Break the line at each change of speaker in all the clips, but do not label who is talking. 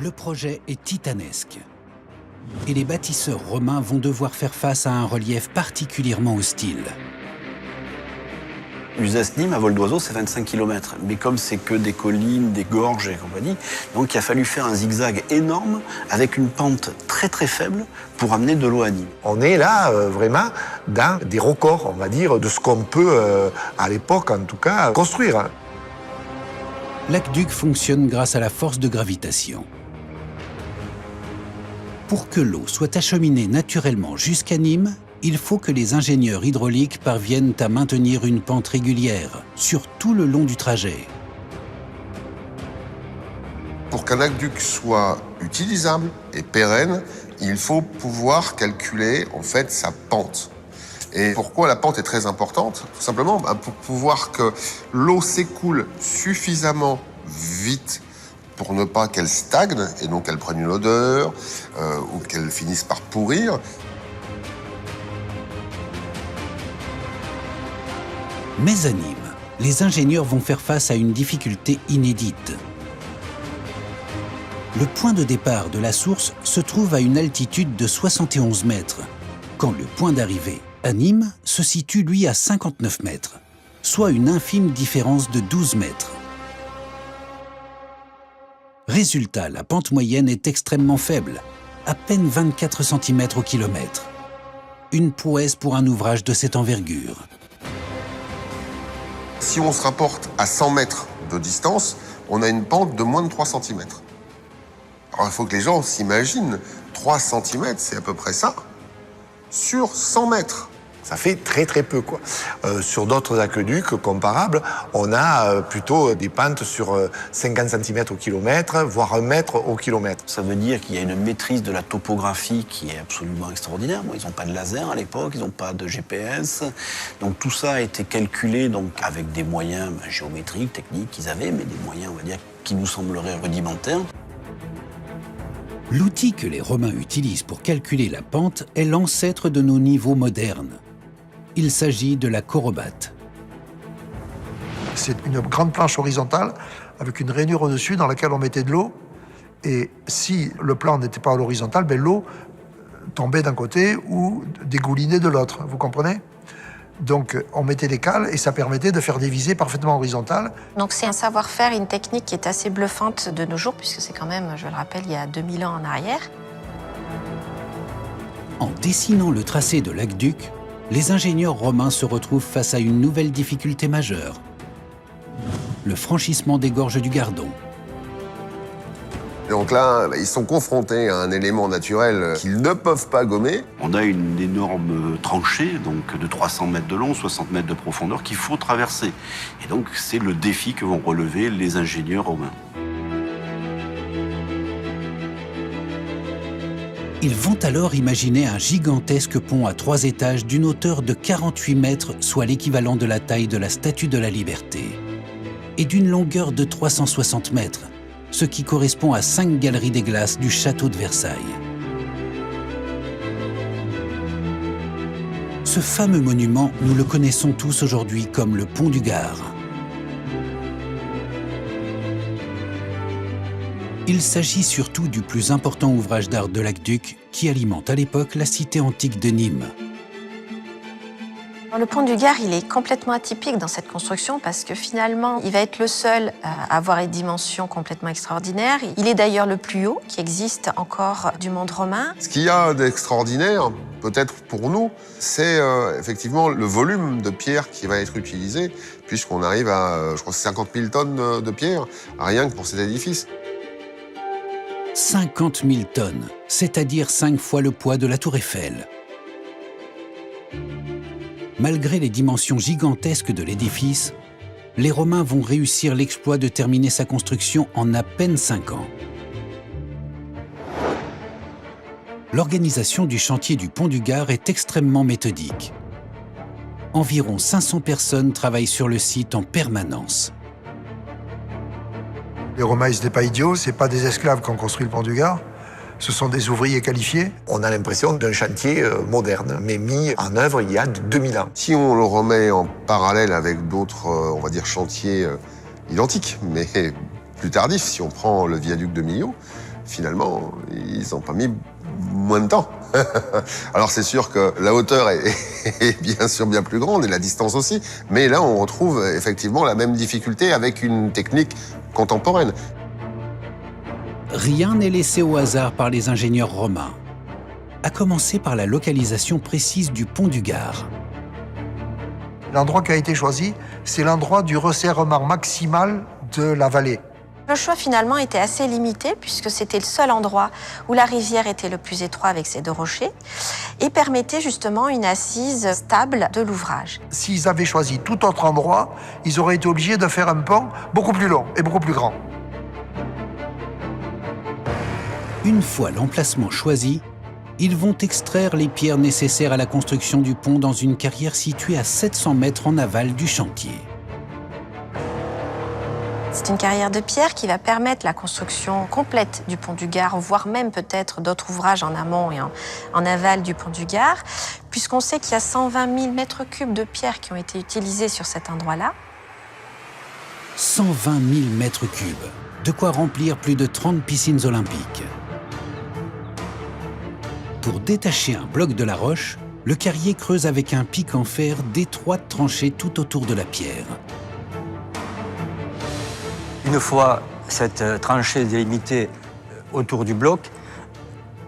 Le projet est titanesque. Et les bâtisseurs romains vont devoir faire face à un relief particulièrement hostile.
Uzès-Nîmes, à vol d'oiseau, c'est 25 km. Mais comme c'est que des collines, des gorges et compagnie, donc il a fallu faire un zigzag énorme avec une pente très très faible pour amener de l'eau à Nîmes.
On est là vraiment dans des records, on va dire, de ce qu'on peut, à l'époque en tout cas, construire.
L'aqueduc fonctionne grâce à la force de gravitation. Pour que l'eau soit acheminée naturellement jusqu'à Nîmes, il faut que les ingénieurs hydrauliques parviennent à maintenir une pente régulière sur tout le long du trajet.
Pour qu'un aqueduc soit utilisable et pérenne, il faut pouvoir calculer en fait sa pente. Et pourquoi la pente est très importante? Tout simplement pour pouvoir que l'eau s'écoule suffisamment vite pour ne pas qu'elle stagne et donc qu'elle prenne une odeur ou qu'elle finisse par pourrir.
Mais à Nîmes, les ingénieurs vont faire face à une difficulté inédite. Le point de départ de la source se trouve à une altitude de 71 mètres, quand le point d'arrivée, à Nîmes, se situe lui à 59 mètres, soit une infime différence de 12 mètres. Résultat, la pente moyenne est extrêmement faible, à peine 24 cm au kilomètre. Une prouesse pour un ouvrage de cette envergure.
Si on se rapporte à 100 mètres de distance, on a une pente de moins de 3 cm. Alors il faut que les gens s'imaginent, 3 cm, c'est à peu près ça, sur 100 mètres.
Ça fait très très peu, quoi. Sur d'autres aqueducs comparables, on a plutôt des pentes sur 50 cm au kilomètre, voire 1 mètre au kilomètre.
Ça veut dire qu'il y a une maîtrise de la topographie qui est absolument extraordinaire. Bon, ils n'ont pas de laser à l'époque, ils n'ont pas de GPS. Donc tout ça a été calculé donc, avec des moyens géométriques, techniques qu'ils avaient, mais des moyens, on va dire, qui nous sembleraient rudimentaires.
L'outil que les Romains utilisent pour calculer la pente est l'ancêtre de nos niveaux modernes. Il s'agit de la chorobate.
C'est une grande planche horizontale avec une rainure au-dessus dans laquelle on mettait de l'eau. Et si le plan n'était pas à l'horizontale, ben l'eau tombait d'un côté ou dégoulinait de l'autre. Vous comprenez? Donc on mettait des cales et ça permettait de faire des visées parfaitement horizontales.
Donc c'est un savoir-faire, une technique qui est assez bluffante de nos jours, puisque c'est quand même, je le rappelle, il y a 2000 ans en arrière.
En dessinant le tracé de l'aqueduc, les ingénieurs romains se retrouvent face à une nouvelle difficulté majeure. Le franchissement des gorges du Gardon.
Donc là, ils sont confrontés à un élément naturel qu'ils ne peuvent pas gommer.
On a une énorme tranchée, donc de 300 mètres de long, 60 mètres de profondeur, qu'il faut traverser. Et donc c'est le défi que vont relever les ingénieurs romains.
Ils vont alors imaginer un gigantesque pont à 3 étages d'une hauteur de 48 mètres, soit l'équivalent de la taille de la Statue de la Liberté, et d'une longueur de 360 mètres, ce qui correspond à 5 galeries des glaces du château de Versailles. Ce fameux monument, nous le connaissons tous aujourd'hui comme le Pont du Gard. Il s'agit surtout du plus important ouvrage d'art de l'aqueduc qui alimente à l'époque la cité antique de Nîmes.
Le pont du Gard, il est complètement atypique dans cette construction parce que finalement, il va être le seul à avoir une dimension complètement extraordinaire. Il est d'ailleurs le plus haut qui existe encore du monde romain.
Ce qu'il y a d'extraordinaire, peut-être pour nous, c'est effectivement le volume de pierre qui va être utilisé, puisqu'on arrive à, je crois, 50 000 tonnes de pierre, rien que pour cet édifice.
50 000 tonnes, c'est-à-dire 5 fois le poids de la Tour Eiffel. Malgré les dimensions gigantesques de l'édifice, les Romains vont réussir l'exploit de terminer sa construction en à peine 5 ans. L'organisation du chantier du Pont du Gard est extrêmement méthodique. Environ 500 personnes travaillent sur le site en permanence.
Les Romains, ils n'étaient pas idiots, c'est pas des esclaves qui ont construit le Pont du Gard. Ce sont des ouvriers qualifiés.
On a l'impression d'un chantier moderne, mais mis en œuvre il y a 2000 ans.
Si on le remet en parallèle avec d'autres, on va dire, chantiers identiques, mais plus tardifs, si on prend le viaduc de Millau, finalement, ils n'ont pas mis moins de temps. Alors c'est sûr que la hauteur est bien sûr bien plus grande et la distance aussi, mais là on retrouve effectivement la même difficulté avec une technique contemporaine.
Rien n'est laissé au hasard par les ingénieurs romains, à commencer par la localisation précise du pont du Gard.
L'endroit qui a été choisi, c'est l'endroit du resserrement maximal de la vallée.
Le choix finalement était assez limité puisque c'était le seul endroit où la rivière était le plus étroit avec ses deux rochers et permettait justement une assise stable de l'ouvrage.
S'ils avaient choisi tout autre endroit, ils auraient été obligés de faire un pont beaucoup plus long et beaucoup plus grand.
Une fois l'emplacement choisi, ils vont extraire les pierres nécessaires à la construction du pont dans une carrière située à 700 mètres en aval du chantier.
C'est une carrière de pierre qui va permettre la construction complète du pont du Gard, voire même peut-être d'autres ouvrages en amont et en aval du pont du Gard, puisqu'on sait qu'il y a 120 000 mètres cubes de pierre qui ont été utilisés sur cet endroit-là.
120 000 mètres cubes, de quoi remplir plus de 30 piscines olympiques. Pour détacher un bloc de la roche, le carrier creuse avec un pic en fer d'étroites tranchées tout autour de la pierre.
Une fois cette tranchée délimitée autour du bloc,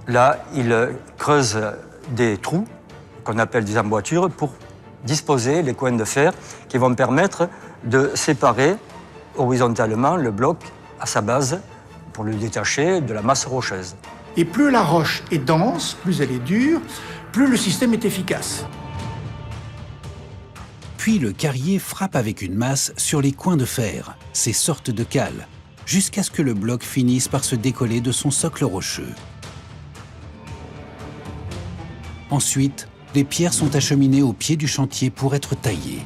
là, il creuse des trous qu'on appelle des emboîtures pour disposer les coins de fer qui vont permettre de séparer horizontalement le bloc à sa base pour le détacher de la masse rocheuse.
Et plus la roche est dense, plus elle est dure, plus le système est efficace.
Puis le carrier frappe avec une masse sur les coins de fer, ces sortes de cales, jusqu'à ce que le bloc finisse par se décoller de son socle rocheux. Ensuite, les pierres sont acheminées au pied du chantier pour être taillées.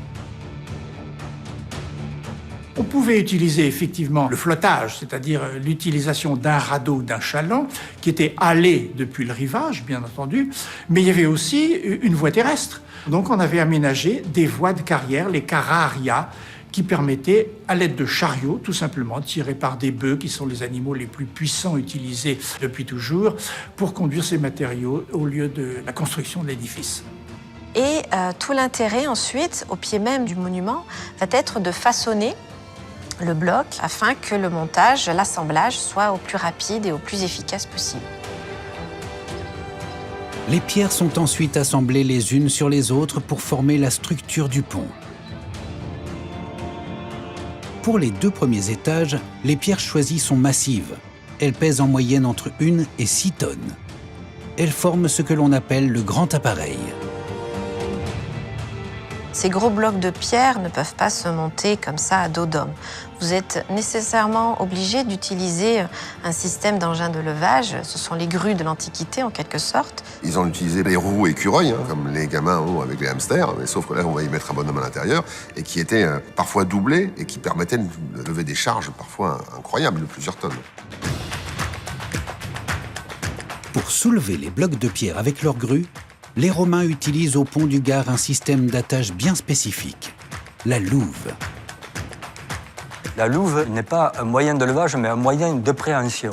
On pouvait utiliser effectivement le flottage, c'est-à-dire l'utilisation d'un radeau, d'un chaland, qui était halé depuis le rivage, bien entendu, mais il y avait aussi une voie terrestre. Donc on avait aménagé des voies de carrière, les carraria, qui permettaient, à l'aide de chariots, tout simplement, tirés par des bœufs, qui sont les animaux les plus puissants utilisés depuis toujours, pour conduire ces matériaux au lieu de la construction de l'édifice.
Et tout l'intérêt ensuite, au pied même du monument, va être de façonner le bloc afin que le montage, l'assemblage soit au plus rapide et au plus efficace possible.
Les pierres sont ensuite assemblées les unes sur les autres pour former la structure du pont. Pour les 2 premiers étages, les pierres choisies sont massives. Elles pèsent en moyenne entre 1 et 6 tonnes. Elles forment ce que l'on appelle le grand appareil.
Ces gros blocs de pierre ne peuvent pas se monter comme ça à dos d'homme. Vous êtes nécessairement obligé d'utiliser un système d'engin de levage. Ce sont les grues de l'Antiquité, en quelque sorte.
Ils ont utilisé les roues écureuils, comme les gamins ont avec les hamsters, mais sauf que là, on va y mettre un bonhomme à l'intérieur, et qui étaient parfois doublés et qui permettaient de lever des charges parfois incroyables, de plusieurs tonnes.
Pour soulever les blocs de pierre avec leurs grues, les Romains utilisent au pont du Gard un système d'attache bien spécifique, la louve.
La louve n'est pas un moyen de levage, mais un moyen de préhension,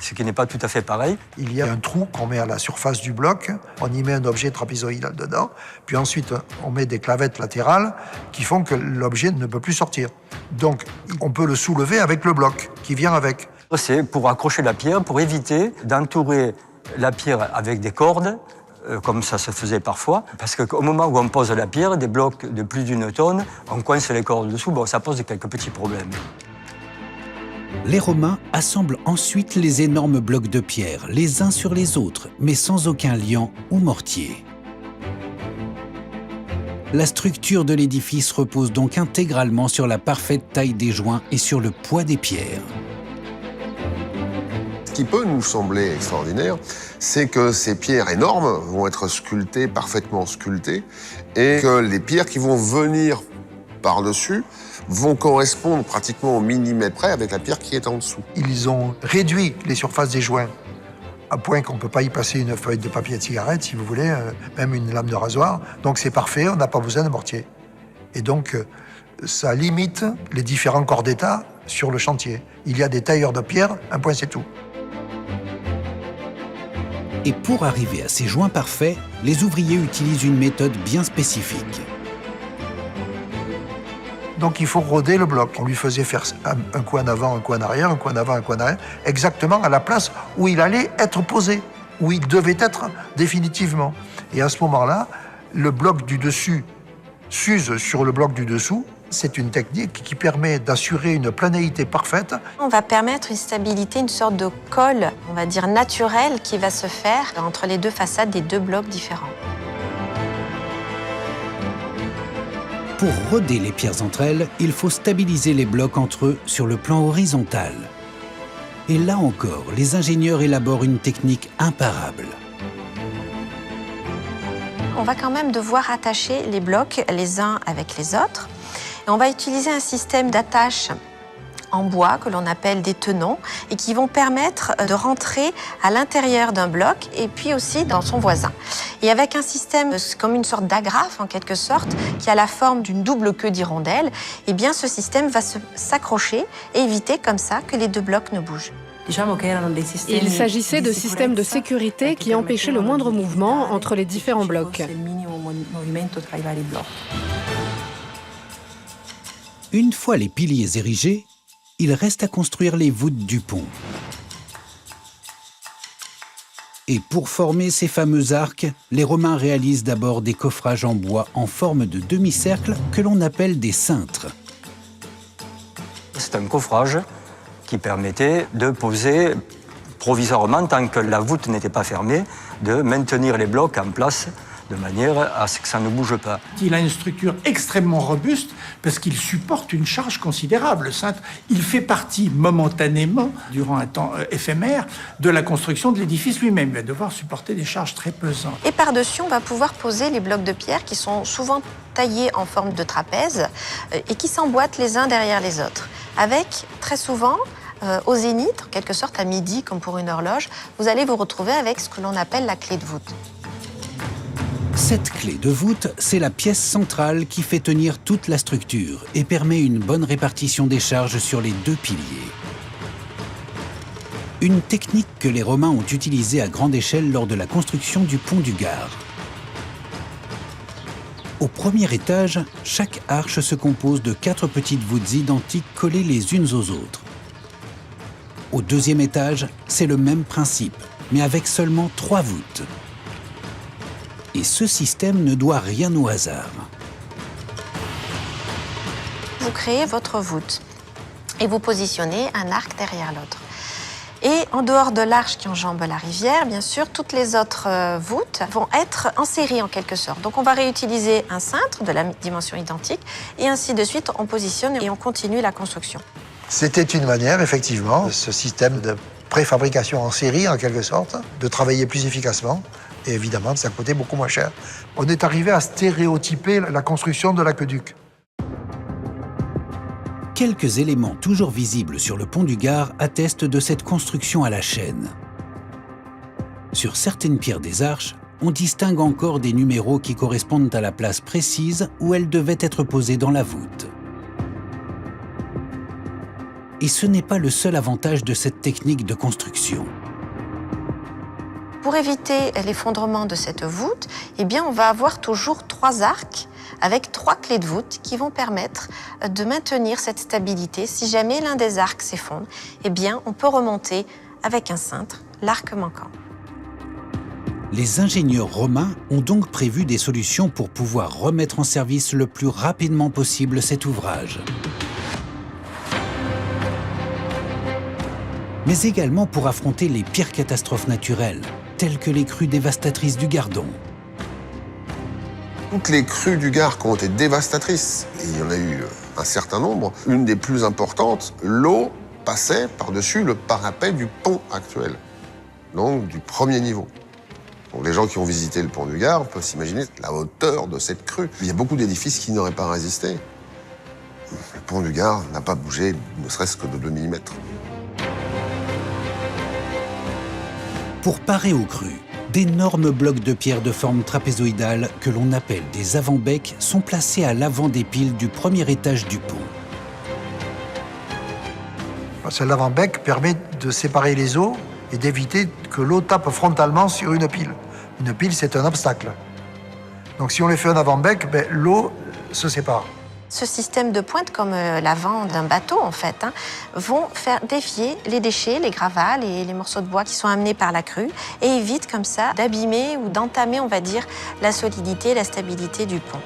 ce qui n'est pas tout à fait pareil.
Il y a un trou qu'on met à la surface du bloc, on y met un objet trapézoïdal dedans, puis ensuite on met des clavettes latérales qui font que l'objet ne peut plus sortir. Donc on peut le soulever avec le bloc qui vient avec.
C'est pour accrocher la pierre, pour éviter d'entourer la pierre avec des cordes, comme ça se faisait parfois, parce qu'au moment où on pose la pierre, des blocs de plus d'1 tonne, on coince les cordes dessous, bon, ça pose quelques petits problèmes.
Les Romains assemblent ensuite les énormes blocs de pierre, les uns sur les autres, mais sans aucun liant ou mortier. La structure de l'édifice repose donc intégralement sur la parfaite taille des joints et sur le poids des pierres.
Ce qui peut nous sembler extraordinaire, c'est que ces pierres énormes vont être sculptées, parfaitement sculptées, et que les pierres qui vont venir par-dessus vont correspondre pratiquement au millimètre près avec la pierre qui est en dessous.
Ils ont réduit les surfaces des joints à point qu'on ne peut pas y passer une feuille de papier de cigarette, si vous voulez, même une lame de rasoir. Donc c'est parfait, on n'a pas besoin de mortier. Et donc ça limite les différents corps d'état sur le chantier. Il y a des tailleurs de pierre, un point c'est tout.
Et pour arriver à ces joints parfaits, les ouvriers utilisent une méthode bien spécifique.
Donc il faut roder le bloc. On lui faisait faire un coup en avant, un coup en arrière, un coup en avant, un coup en arrière, exactement à la place où il allait être posé, où il devait être définitivement. Et à ce moment-là, le bloc du dessus s'use sur le bloc du dessous. C'est une technique qui permet d'assurer une planéité parfaite.
On va permettre une stabilité, une sorte de colle, on va dire naturelle, qui va se faire entre les deux façades des deux blocs différents.
Pour roder les pierres entre elles, il faut stabiliser les blocs entre eux sur le plan horizontal. Et là encore, les ingénieurs élaborent une technique imparable.
On va quand même devoir attacher les blocs les uns avec les autres. Et on va utiliser un système d'attache en bois que l'on appelle des tenons et qui vont permettre de rentrer à l'intérieur d'un bloc et puis aussi dans son voisin. Et avec un système comme une sorte d'agrafe en quelque sorte qui a la forme d'une double queue d'hirondelle, eh bien ce système va s'accrocher et éviter comme ça que les deux blocs ne bougent.
Il s'agissait de systèmes de sécurité qui empêchaient le moindre mouvement entre les différents blocs.
Une fois les piliers érigés, il reste à construire les voûtes du pont. Et pour former ces fameux arcs, les Romains réalisent d'abord des coffrages en bois en forme de demi-cercle que l'on appelle des cintres.
C'est un coffrage qui permettait de poser provisoirement, tant que la voûte n'était pas fermée, de maintenir les blocs en place de manière à ce que ça ne bouge pas.
Il a une structure extrêmement robuste parce qu'il supporte une charge considérable. Le cintre, il fait partie momentanément, durant un temps éphémère, de la construction de l'édifice lui-même. Il va devoir supporter des charges très pesantes.
Et par-dessus, on va pouvoir poser les blocs de pierre qui sont souvent taillés en forme de trapèze et qui s'emboîtent les uns derrière les autres. Avec, très souvent, au zénith, en quelque sorte à midi, comme pour une horloge, vous allez vous retrouver avec ce que l'on appelle la clé de voûte.
Cette clé de voûte, c'est la pièce centrale qui fait tenir toute la structure et permet une bonne répartition des charges sur les deux piliers. Une technique que les Romains ont utilisée à grande échelle lors de la construction du pont du Gard. Au premier étage, chaque arche se compose de 4 petites voûtes identiques collées les unes aux autres. Au deuxième étage, c'est le même principe, mais avec seulement 3 voûtes. Et ce système ne doit rien au hasard.
Vous créez votre voûte et vous positionnez un arc derrière l'autre. Et en dehors de l'arche qui enjambe la rivière, bien sûr, toutes les autres voûtes vont être en série en quelque sorte. Donc on va réutiliser un cintre de la dimension identique et ainsi de suite, on positionne et on continue la construction.
C'était une manière, effectivement, ce système de préfabrication en série, en quelque sorte, de travailler plus efficacement. Et évidemment, ça coûtait beaucoup moins cher. On est arrivé à stéréotyper la construction de l'aqueduc.
Quelques éléments toujours visibles sur le pont du Gard attestent de cette construction à la chaîne. Sur certaines pierres des arches, on distingue encore des numéros qui correspondent à la place précise où elles devaient être posées dans la voûte. Et ce n'est pas le seul avantage de cette technique de construction.
Pour éviter l'effondrement de cette voûte, eh bien, on va avoir toujours 3 arcs avec 3 clés de voûte qui vont permettre de maintenir cette stabilité. Si jamais l'un des arcs s'effondre, eh bien, on peut remonter avec un cintre l'arc manquant.
Les ingénieurs romains ont donc prévu des solutions pour pouvoir remettre en service le plus rapidement possible cet ouvrage. Mais également pour affronter les pires catastrophes naturelles, telles que les crues dévastatrices du Gardon.
Toutes les crues du Gard qui ont été dévastatrices, et il y en a eu un certain nombre, une des plus importantes, l'eau passait par-dessus le parapet du pont actuel, donc du premier niveau. Donc les gens qui ont visité le pont du Gard peuvent s'imaginer la hauteur de cette crue. Il y a beaucoup d'édifices qui n'auraient pas résisté. Le pont du Gard n'a pas bougé, ne serait-ce que de 2 mm.
Pour parer aux crues, d'énormes blocs de pierre de forme trapézoïdale que l'on appelle des avant-becs sont placés à l'avant des piles du premier étage du pont.
L'avant-bec permet de séparer les eaux et d'éviter que l'eau tape frontalement sur une pile. Une pile, c'est un obstacle. Donc si on les fait un avant-bec, l'eau se sépare.
Ce système de pointe, comme l'avant d'un bateau en fait, vont faire dévier les déchets, les gravats, les morceaux de bois qui sont amenés par la crue et évitent comme ça d'abîmer ou d'entamer, on va dire, la solidité, la stabilité du pont.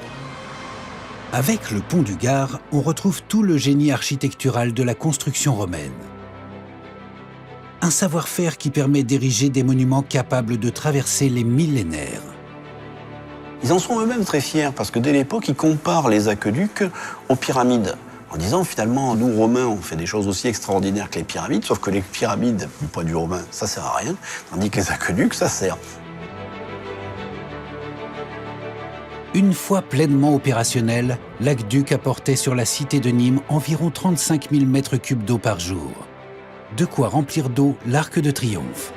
Avec le pont du Gard, on retrouve tout le génie architectural de la construction romaine. Un savoir-faire qui permet d'ériger des monuments capables de traverser les millénaires.
Ils en sont eux-mêmes très fiers parce que dès l'époque, ils comparent les aqueducs aux pyramides. En disant finalement, nous Romains, on fait des choses aussi extraordinaires que les pyramides, sauf que les pyramides, du point de vue romain, ça sert à rien, tandis que les aqueducs, ça sert.
Une fois pleinement opérationnel, l'aqueduc apportait sur la cité de Nîmes environ 35 000 mètres cubes d'eau par jour. De quoi remplir d'eau l'Arc de Triomphe.